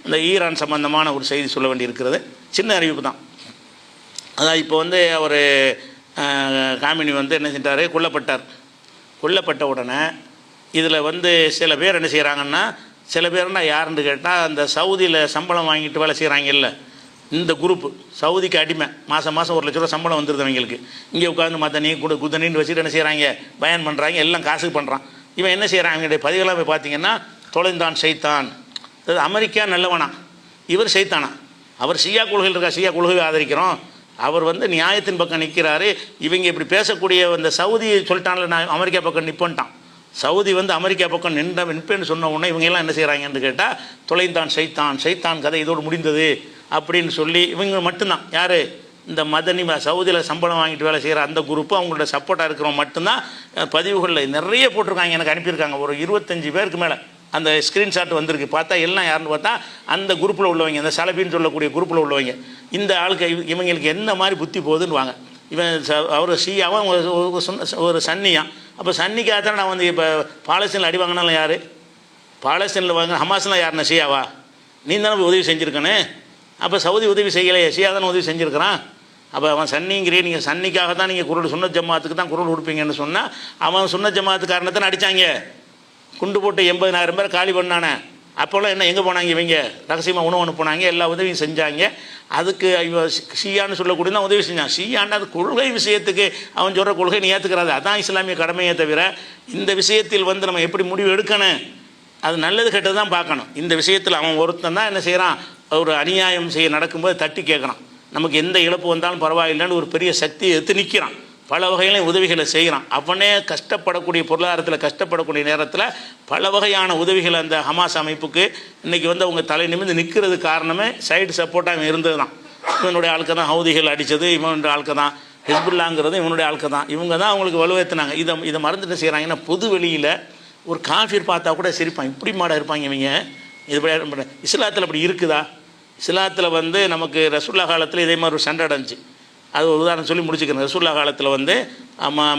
இந்த ஈரான் சம்பந்தமான ஒரு செய்தி சொல்ல வேண்டியிருக்கிறது. சின்ன அறிவிப்பு தான். அதான் இப்போ வந்து அவர் காமினி வந்து என்ன செஞ்சார், கொல்லப்பட்ட உடனே இதில் வந்து சில பேர் என்ன செய்கிறாங்கன்னா, சில பேர்னா யாருன்னு கேட்டால் அந்த சவுதியில் சம்பளம் வாங்கிட்டு வேலை செய்கிறாங்கல்ல, இந்த குரூப்பு சவுதிக்கு அடிமை, மாதம் மாதம் 1 லட்ச ரூபா சம்பளம் வந்துடுது அவங்களுக்கு. இங்கே உட்காந்து மத்தனி குதனின்னு வச்சுட்டு என்ன செய்கிறாங்க, பயன் பண்ணுறாங்க, எல்லாம் காசுக்கு பண்ணுறான். இவன் என்ன செய்கிறான், அவங்களுடைய பதிவுகளாக போய் பார்த்தீங்கன்னா, தொலைந்தான் சைத்தான், அமெரிக்கா நல்லவனா, இவர் சைத்தானா. அவர் ஷியா கொள்கையில் இருக்கா, ஷியா கொள்கையை ஆதரிக்கிறோம், அவர் வந்து நியாயத்தின் பக்கம் நிற்கிறாரு. இவங்க இப்படி பேசக்கூடிய அந்த சவுதி சொல்லிட்டான்ல, நான் அமெரிக்கா பக்கம் நிற்பன்ட்டான். சவுதி வந்து அமெரிக்கா பக்கம் நிற்பேன்னு சொன்ன உடனே இவங்கெல்லாம் என்ன செய்கிறாங்கன்னு கேட்டால், தொலைந்தான் சைத்தான் கதை இதோடு முடிந்தது அப்படின்னு சொல்லி இவங்க மட்டும்தான். யார், இந்த மதனி சவுதியில் சம்பளம் வாங்கிட்டு வேலை செய்கிற அந்த குரூப்பு, அவங்களோட சப்போர்ட்டாக இருக்கிறவங்க மட்டும்தான் பதிவுகளில் நிறைய போட்டிருக்காங்க. எனக்கு அனுப்பியிருக்காங்க ஒரு 25 பேருக்கு மேலே. அந்த ஸ்க்ரீன்ஷாட் வந்திருக்கு. பார்த்தா எல்லாம் யாருன்னு பார்த்தா அந்த குரூப்பில் உள்ளவங்க, அந்த சலபின்னு சொல்லக்கூடிய குரூப்பில் உள்ளவங்க. இந்த ஆளுக்கு இவங்களுக்கு என்ன மாதிரி புத்தி போகுதுன்னு வாங்க. இவன் அவர் ஷியாவும் ஒரு சன்னியான். அப்போ சன்னிக்காக தான் நான் வந்து இப்போ பாலஸ்தீனில் அடி வாங்கினாலும் யார், பாலஸ்தீனில் வாங்க ஹமாஸ்லாம் யாருன்னா ஷியாவா, நீ தானே உதவி செஞ்சுருக்கனே. அப்போ சவுதி உதவி செய்யலையே, ஷியா தானே உதவி செஞ்சுருக்கிறான். அப்போ அவன் சன்னிங்கிறே, நீங்கள் சன்னிக்காக தான் நீங்கள் குரல் சுன்னத் ஜமாத்துக்கு தான் குரல் கொடுப்பீங்கன்னு சொன்னால், அவன் சுன்னத் ஜமாத்து காரணத்தை அடித்தாங்க, குண்டு போட்டு 80,000 பேர் காலி பண்ணானே. அப்போல்லாம் என்ன எங்கே போனாங்க, இவங்க ரகசியமாக உணவு அனுப்புனாங்க, எல்லா உதவியும் செஞ்சாங்க. அதுக்கு ஷியான்னு சொல்லக்கூடிய தான் உதவி செஞ்சான். ஷியான்னு அது கொள்கை விஷயத்துக்கு அவன் சொல்கிற கொள்கை நீ ஏற்றுக்கிறாது, அதான் இஸ்லாமிய கடமையை தவிர இந்த விஷயத்தில் வந்து நம்ம எப்படி முடிவு எடுக்கணும், அது நல்லது கெட்டது தான் பார்க்கணும். இந்த விஷயத்தில் அவன் ஒருத்தன் தான் என்ன செய்கிறான், ஒரு அநியாயம் செய்ய நடக்கும்போது தட்டி கேட்குறான், நமக்கு எந்த இழப்பு வந்தாலும் பரவாயில்லைன்னு ஒரு பெரிய சக்தியை எடுத்து நிற்கிறான், பல வகையிலையும் உதவிகளை செய்கிறான். அவனே கஷ்டப்படக்கூடிய பொருளாதாரத்தில் கஷ்டப்படக்கூடிய நேரத்தில் பல வகையான உதவிகள் அந்த ஹமாஸ் அமைப்புக்கு இன்றைக்கி வந்து அவங்க தலை நிமிர்ந்து நிற்கிறது காரணமே சைடு சப்போர்ட்டாக அவன் இருந்தது தான். இவனுடைய ஆளுக்கு தான் ஹவுதிகள் அடித்தது, இவனுடைய ஆளுக்கு தான் ஹிஸ்புல்லாங்கிறது இவனுடைய ஆளுக்கு தான். இவங்க தான் அவங்களுக்கு வலுவேற்றினாங்க. இதை மறந்துட்டு செய்கிறாங்கன்னா, பொது வெளியில் ஒரு காஃபிர் பார்த்தா கூட சிரிப்பான், இப்படி மாட இருப்பாங்க இவங்க. இது இஸ்லாத்தில் அப்படி இருக்குதா? இஸ்லாத்தில் வந்து நமக்கு ரசூல்லா காலத்தில் இதே மாதிரி ஒரு சண்டை அடைஞ்சி, அது ஒரு உதாரணம் சொல்லி முடிச்சுக்கிறேன். ரசூல்லா காலத்தில் வந்து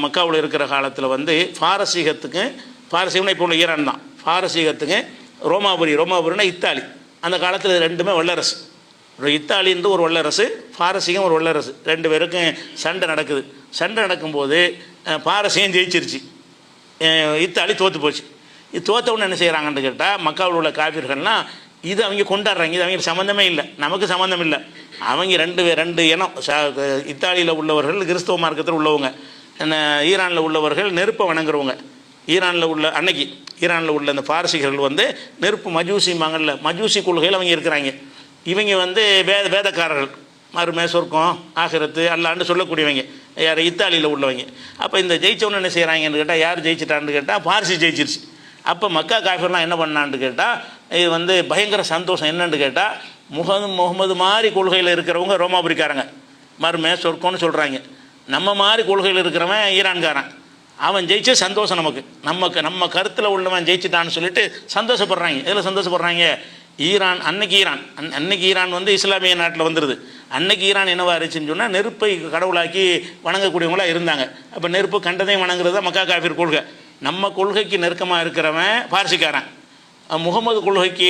மக்காவில் இருக்கிற காலத்தில் வந்து பாரசீகம்னா இப்போ உள்ள ஈரான் தான், பாரசீகத்துக்கு ரோமாபுரினா இத்தாலி. அந்த காலத்தில் ரெண்டுமே வல்லரசு. இத்தாலின்ற ஒரு வல்லரசு, பாரசீகம் ஒரு வல்லரசு, 2 பேருக்கும் சண்டை நடக்குது. சண்டை நடக்கும்போது பாரசீகம் ஜெயிச்சிருச்சு, இத்தாலி தோற்று போச்சு. இது தோற்றவுன்னு என்ன செய்கிறாங்கன்னு கேட்டால், மக்காவில் உள்ள காஃபிர்கள்லாம் இது அவங்க கொண்டாடுறாங்க, இது அவங்களுக்கு சம்மந்தமே இல்லை, நமக்கு சம்மந்தம் இல்லை. அவங்க ரெண்டு இனம், இத்தாலியில் உள்ளவர்கள் கிறிஸ்தவ மார்க்கத்தில் உள்ளவங்க, ஈரானில் உள்ளவர்கள் நெருப்பை வணங்குறவங்க. ஈரானில் உள்ள அந்த பாரசீகர்கள் வந்து நெருப்பு மஜூசிமாங்கல்ல, மஜூசி கொள்கையில் அவங்க இருக்கிறாங்க. இவங்க வந்து வேதக்காரர்கள், மறுமை சொர்க்கம் ஆகிரத்து அல்லான்னு சொல்லக்கூடியவங்க, யார் இத்தாலியில் உள்ளவங்க. அப்போ இந்த ஜெயிச்சவனு என்ன செய்கிறாங்கன்னு கேட்டால், யார் ஜெயிச்சிட்டான்னு கேட்டால் பாரசி ஜெயிச்சிருச்சு. அப்போ மக்கா காஃபிர்லாம் என்ன பண்ணான்னு கேட்டால், இது வந்து பயங்கர சந்தோஷம். என்னன்னு கேட்டால், முகமது மாதிரி கொள்கையில் இருக்கிறவங்க ரோமாபுரிக்காரங்க, மறுமை சொர்க்கம்னு சொல்கிறாங்க. நம்ம மாதிரி கொள்கையில் இருக்கிறவன் ஈரான்காரன், அவன் ஜெயிச்சே சந்தோஷம் நமக்கு, நம்ம கருத்தில் உள்ளவன் ஜெயிச்சிட்டான்னு சொல்லிட்டு சந்தோஷப்படுறாங்க. இதில் சந்தோஷப்படுறாங்க. அன்னைக்கு ஈரான் வந்து இஸ்லாமிய நாட்டில் வந்துடுது. அன்னைக்கு ஈரான் என்னவா இருந்துச்சுன்னு சொன்னால், நெருப்பை கடவுளாக்கி வணங்கக்கூடியவங்களாக இருந்தாங்க. அப்போ நெருப்பு கண்டதையும் வணங்குறது தான் மக்கா காஃபிர் கொள்கை. நம்ம கொள்கைக்கு நெருக்கமாக இருக்கிறவன் பாரசிக்காரன், முகமது கொள்கைக்கு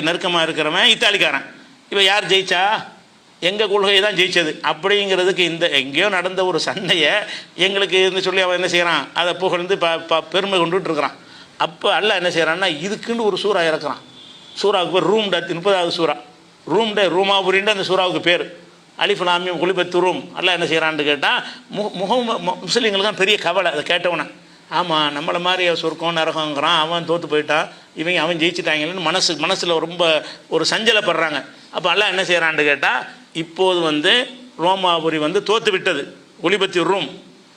நெருக்கமாக இருக்கிறவன் இத்தாலிக்காரன். இப்போ யார் ஜெயிச்சா? எங்கள் கொள்கை தான் ஜெயிச்சது அப்படிங்கிறதுக்கு இந்த எங்கேயோ நடந்த ஒரு சண்டையை எங்களுக்கு இருந்து சொல்லி அவன் என்ன செய்கிறான், அதை புகழ்ந்து பெருமை கொண்டுட்டு இருக்கிறான். அப்போ அல்லாஹ் என்ன செய்கிறான்னா, இதுக்குன்னு ஒரு சூறா இறக்குறான். சூறாவுக்கு பேர் ரூம் 30வது சூறா, ரூமாபுரின்ற அந்த சூறாவுக்கு பேர். அலிஃப் லாம் மீம் குலிபத் ரூம். அல்லாஹ் என்ன செய்கிறான்னு கேட்டால், முஸ்லீம்களுக்கு தான் பெரிய கவலை. அதை கேட்டவன, ஆமாம் நம்மளை மாதிரி சொர்க்கம் நரகங்கிறான், அவன் தோற்று போயிட்டான், அவன் ஜெயிச்சிட்டாங்கன்னு மனசில் ரொம்ப ஒரு சஞ்சலப்படுறாங்க. அப்போ அல்லாஹ் என்ன செய்கிறான்னு கேட்டால், இப்போது வந்து ரோமாபுரி வந்து தோற்று விட்டது, ஒலிபத்தி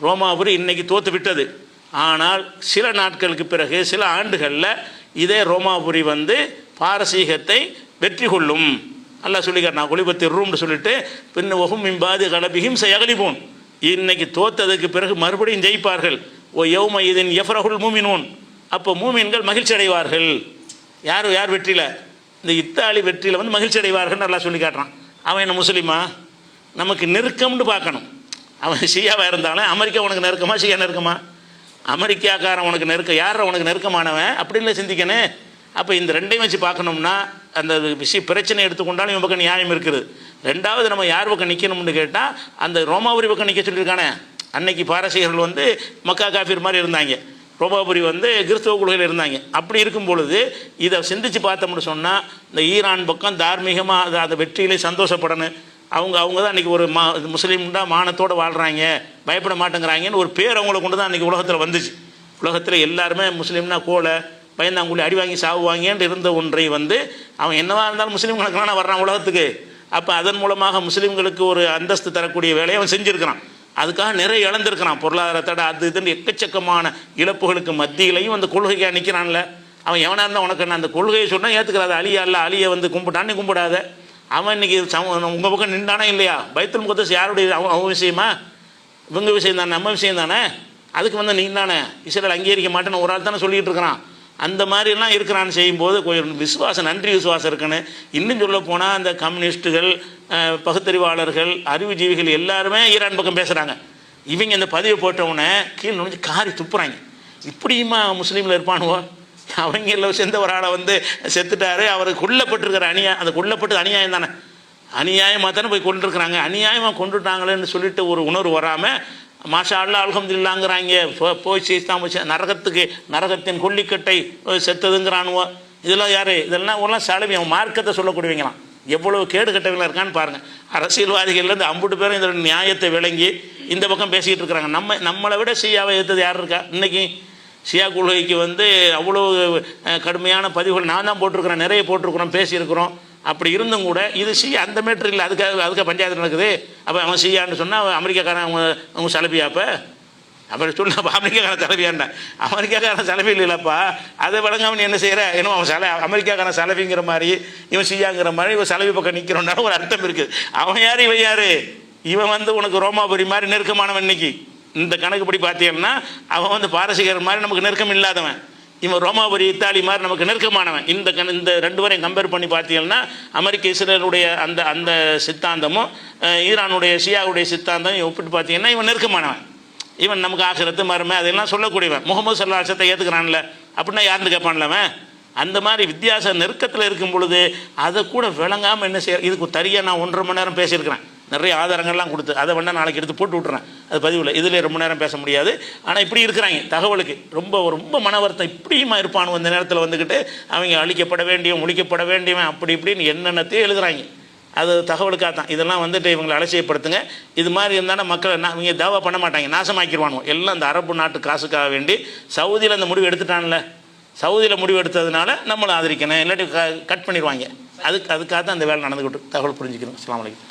ரோமாபுரி இன்னைக்கு தோற்று விட்டது. ஆனால் சில நாட்களுக்கு பிறகு, சில ஆண்டுகளில் இதே ரோமாபுரி வந்து பாரசீகத்தை வெற்றி கொள்ளும். அல்லாஹ் சொல்லிக்கிறேன், ஒலிபத்தி ரூம்னு சொல்லிட்டு, பின் ஒகும் மிம்பாது கலபிஹிம் சயகலிபூன், இன்னைக்கு தோற்றதுக்கு பிறகு மறுபடியும் ஜெயிப்பார்கள். ஓ யௌம இதின் எஃப்ரஹுல் மூமினூன், அப்போ மூமின்கள் மகிழ்ச்சி அடைவார்கள். யார் வெற்றியில்? இந்த இத்தாலி வெற்றியில் வந்து மகிழ்ச்சி அடைவார்கள் நல்லா சொல்லி காட்டுறான். அவன் என்ன முஸ்லீமா? நமக்கு நெருக்கம்னு பார்க்கணும். அவன் ஷியாவாக இருந்தாலும் அமெரிக்கா உனக்கு நெருக்கமா, ஷியா நெருக்கமா? அமெரிக்காக்காரன் உனக்கு யார் உனக்கு நெருக்கமானவன் அப்படின்னு சிந்திக்கணும். அப்போ இந்த ரெண்டையும் வச்சு பார்க்கணும்னா அந்த பிரச்சனை எடுத்துக்கொண்டாலும் இவன் பக்கம் நியாயம் இருக்குது. ரெண்டாவது நம்ம யார் பக்கம் நிற்கணும்னு கேட்டால் அந்த ரோமாபுரி பக்கம் நிற்க சொல்லியிருக்கானே. அன்னைக்கு பாரசீகர்கள் வந்து மக்கா காஃபிர் மாதிரி இருந்தாங்க, ரோமாபுரி வந்து கிறிஸ்தவ கொள்கையில் இருந்தாங்க. அப்படி இருக்கும் பொழுது இதை சிந்திச்சு பார்த்தோம்னு சொன்னால் இந்த ஈரான் பக்கம் தார்மீகமாக அந்த வெற்றியிலே சந்தோஷப்படணும். அவங்க தான் அன்றைக்கி ஒரு முஸ்லீம்டா மானத்தோடு வாழ்கிறாங்க, பயப்பட மாட்டேங்கிறாங்கன்னு ஒரு பேர் அவங்கள கொண்டு தான் அன்றைக்கி உலகத்தில் வந்துச்சு. உலகத்தில் எல்லாருமே முஸ்லீம்னா கோலை பயந்தாங்குள்ளி அடி வாங்கி சாவுவாங்கன்னு இருந்த ஒன்றை வந்து அவன் என்னவாக இருந்தாலும் முஸ்லீம்களுக்குலாம் வர்றான் உலகத்துக்கு. அப்போ அதன் மூலமாக முஸ்லீம்களுக்கு ஒரு அந்தஸ்து தரக்கூடிய வேலையை அவன் செஞ்சுருக்கிறான். அதுக்காக நிறைய இழந்திருக்கிறான், பொருளாதாரத்தோட அது இதுன்னு எக்கச்சக்கமான இழப்புகளுக்கு மத்தியிலையும் அந்த கொள்கைக்காக நிற்கிறான்ல. அவன் எவனாக இருந்தால் உனக்கு என்ன அந்த கொள்கையை சொன்னால் ஏற்றுக்கிறாத. அலியா இல்லை, அலியை வந்து கும்பிட்டான்னு கும்பிடாத. அவன் இன்றைக்கி உங்கள் பக்கம் நின்றானே இல்லையா? பைத்துல் முகத்தஸ் யாருடைய அவன் விஷயமா? இவங்க விஷயம் தானே, நம்ம விஷயம் தானே. அதுக்கு வந்து நின்றானே இஸ்ரேல் அங்கீகரிக்க மாட்டேன்னு ஒரு ஆள் தானே சொல்லிகிட்டு இருக்கிறான். அந்த மாதிரிலாம் இருக்கிறான்னு செய்யும்போது கொஞ்சம் விசுவாசம், நன்றி விசுவாசம் இருக்குன்னு. இன்னும் சொல்ல போனால் அந்த கம்யூனிஸ்ட்டுகள், பகுத்தறிவாளர்கள், அறிவுஜீவிகள் எல்லாருமே ஈரான் பக்கம் பேசுகிறாங்க. இவங்க இந்த பதிவை போட்டவுடனே கீழே நுழைஞ்சு காரி துப்புறாங்க. இப்படியுமா முஸ்லீமில் இருப்பானுவோ? அவங்க சேர்ந்த ஒரு ஆளை வந்து செத்துட்டாரு, அவர் கொல்லப்பட்டிருக்கிற அந்த கொல்லப்பட்டு அநியாயம் தானே, அநியாயமாக தானே போய் கொண்டுருக்குறாங்க. அநியாயமாக கொண்டுட்டாங்களேன்னு சொல்லிட்டு ஒரு உணர்வு வராமல் மாஷா அல்லா அல்ஹம்துலில்லாஹ்ங்கறாங்க. போய் சேர்த்தாம நரகத்தின் கொல்லிக்கட்டை செத்ததுங்கிறானுவோ. இதெல்லாம் யார்? இதெல்லாம் ஒரு சலவி, அவன் மார்க்கத்தை சொல்லக்கூடியவங்களாம். எவ்வளோ கேடு கட்டவங்களாக இருக்கான்னு பாருங்கள். அரசியல்வாதிகள்லேருந்து அம்புட்டு பேரும் இந்த நியாயத்தை விளங்கி இந்த பக்கம் பேசிக்கிட்டு இருக்கிறாங்க. நம்மளை விட ஷியாவை எதிர்த்தது யார் இருக்கா? இன்றைக்கி ஷியா கொள்கைக்கு வந்து அவ்வளோ கடுமையான பதிவுகள் நான் தான் போட்டிருக்கிறேன், நிறைய போட்டிருக்கிறோம், பேசியிருக்கிறோம். அப்படி இருந்தும் கூட இது ஷியா அந்த மேட்ரு இல்லை. அதுக்காக பஞ்சாயத்து நடக்குது. அப்போ அவன் ஷியான்னு சொன்னால் அமெரிக்காக்காரன் அவங்க சலபியாப்போ அப்படி சொன்ன அமெரிக்காக்காரன் சலபியான்டா. அமெரிக்காக்காரன் சலபி இல்லைப்பா. அதை வழங்காமல் என்ன செய்கிற? ஏன்னா அவன் அமெரிக்காக்காரன் சலபிங்கிற மாதிரி இவன் ஷியாங்கிற மாதிரி இவன் சலபி பக்கம் நிற்கிறோன்னாலும் ஒரு அர்த்தம் இருக்குது. அவன் யார் இவன் யார்? இவன் வந்து உனக்கு ரோமாபுரி மாதிரி நெருக்கமானவன். இன்னைக்கு இந்த கணக்குப்படி பார்த்தீங்கன்னா அவன் வந்து பாரசீகர் மாதிரி நமக்கு நெருக்கம் இல்லாதவன். இவன் ரோமாபுரி இத்தாலி மாதிரி நமக்கு நெருக்கமானவன். இந்த ரெண்டு வரையும் கம்பேர் பண்ணி பார்த்தீங்கன்னா அமெரிக்க இஸ்ரேலுடைய அந்த சித்தாந்தமும் ஈரானுடைய ஷியாவுடைய சித்தாந்தம் ஒப்பிட்டு பார்த்தீங்கன்னா இவன் நெருக்கமானவன். இவன் நமக்கு ஆசிரத்து மருமை அதெல்லாம் சொல்லக்கூடியவன். முகமது ஸல்லல்லாஹு அலைஹி வஸல்லம் ஏற்றுக்கிறான்ல, அப்படின்னா யாருன்னு கேட்பான்லவன். அந்த மாதிரி வித்தியாச நெருக்கத்தில் இருக்கும் பொழுது அதை கூட விளங்காமல் என்ன செய்ய. இதுக்கு தரியாக நான் 1.5 மணி நேரம் பேசியிருக்கிறேன், நிறைய ஆதாரங்கள்லாம் கொடுத்து. அதை வேணால் நாளைக்கு எடுத்து போட்டு விட்டுறேன், அது பதிவில். இதில் ரொம்ப நேரம் பேச முடியாது. ஆனால் இப்படி இருக்கிறாங்க தகவலுக்கு ரொம்ப மன வருத்தம். இப்படியுமா இருப்பானு அந்த நேரத்தில் வந்துக்கிட்டு அவங்க அழிக்கப்பட வேண்டியவன், ஒழிக்கப்பட வேண்டியவன், அப்படி இப்படின்னு என்னென்னத்தையும் எழுதுகிறாங்க. அது தகவலுக்காக தான். இதெல்லாம் வந்துட்டு இவங்களை அலட்சியப்படுத்துங்க. இது மாதிரி இருந்தாலும் மக்கள் இவங்க தாவா பண்ண மாட்டாங்க, நாசமாக்கிடுவானோ. எல்லாம் அந்த அரபு நாட்டு காசுக்காக வேண்டி சவுதியில் அந்த முடிவு எடுத்துட்டான்ல, சவுதியில் முடிவு எடுத்ததுனால நம்மளை ஆதரிக்கணும், இல்லாட்டி கட் பண்ணிடுவாங்க. அதுக்காக தான் அந்த வேலை நடந்துக்கிட்டு. தகவல் புரிஞ்சுக்கணும். அஸ்ஸலாமு அலைக்கும்.